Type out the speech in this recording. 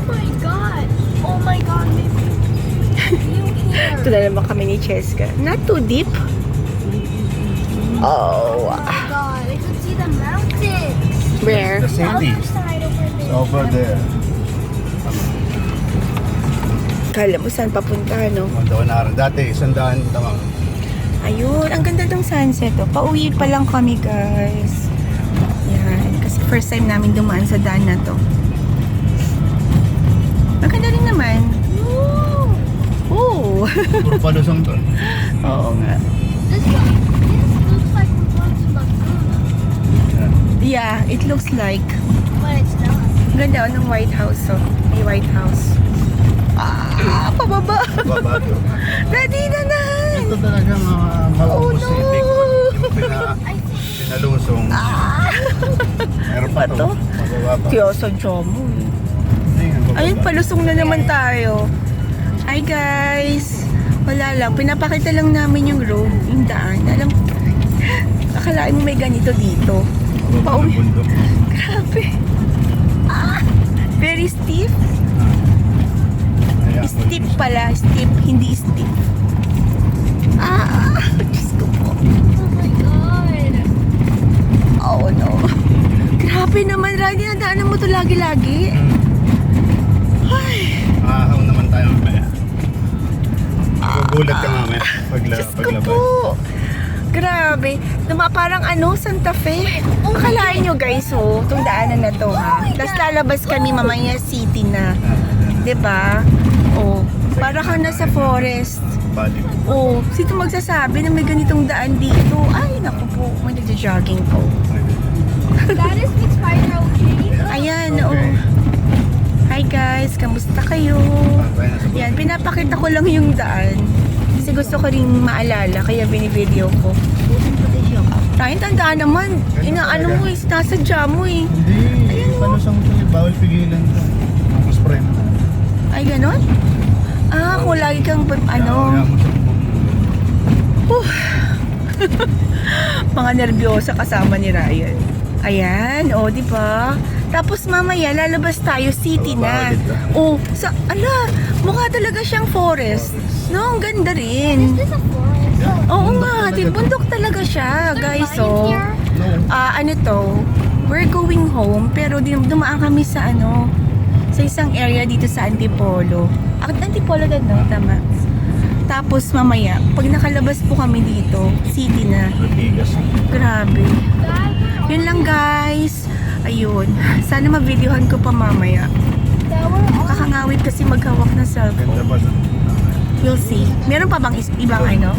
my god. Oh my god, baby. You here. Ito na naman kami ni Cheska. Not too deep. Oh. Oh my god, I can see the mountains. Where? The city. Other side over there. It's over there. Kala mo saan papunta, no? Mandawanara. Dati, 100 tamang. Ayun, ang ganda ng sunset. Oh. Pauwi pa lang kami, guys. Yan. Kasi first time namin dumaan sa daan na to. Maganda rin naman. Ooh. Oh. Puro palusong doon. Oo nga. This looks like we're going to Laguna. Yeah, it looks like. But it's not. Ang ganda oh, ng White House. Oh. May White House. Ah, pababa. Babago. Daddy na na. Ito talaga mga Oh, maubos no. Hindi mo pinalusong. Meron pa Ito? to. Mababa pa. Kaya sa mo eh. Ayun, palusong na naman tayo. Hi guys! Wala lang, pinapakita lang namin yung road, yung daan. Alam, akalain mo may ganito dito. Pauwi. Grabe. Ah, very steep. Steep pala, steep, hindi steep. Ah, Diyos ko po. Oh my god. Oh no. Grabe naman, Rani, nadaanan mo to lagi-lagi. Ay. Ahaw naman tayo mamaya. Gugulat ka mamaya Diyos ko paglabas. po. Grabe. Parang ano, Santa Fe. Akalain nyo guys, oh, itong daanan na to ha. Tapos lalabas kami mamaya city na. 'Di ba? Oh, para kang nasa forest. Bali. Oh, sino magsasabi na may ganitong daan dito? Ay, naku po, may nagja-jogging po. That is Victoria, okay? Ayan, oh. Hi guys, kamusta kayo? Yan, pinapakita ko lang yung daan. Kasi gusto ko rin maalala, kaya binivideo ko. Ryan, tandaan naman. Inaano mo eh, sinasadya mo eh. Hindi. Palusong to. Bawal pigilan to. Ang spray mo. Ay, ganon? Ah, kung lagi kang, ano, mga nervyosa kasama ni Ryan. Ayan, o, di ba? Tapos mamaya, lalabas tayo, city na. Oh, sa, ala, mukha talaga siyang forest. No, ang ganda rin. This is a forest. Oo nga, di, bundok talaga siya, guys, oh. Ano to, we're going home, pero dumaan kami sa ano, sa isang area dito sa Antipolo. Antipolo din, no? Tama. Tapos mamaya, pag nakalabas po kami dito, city na. Grabe. Yun lang guys. Ayun. Sana ma-videohan ko pa mamaya. Kakangawit kasi maghawak ng cellphone. Ganda ba? You'll see. Meron pa bang ibang ano?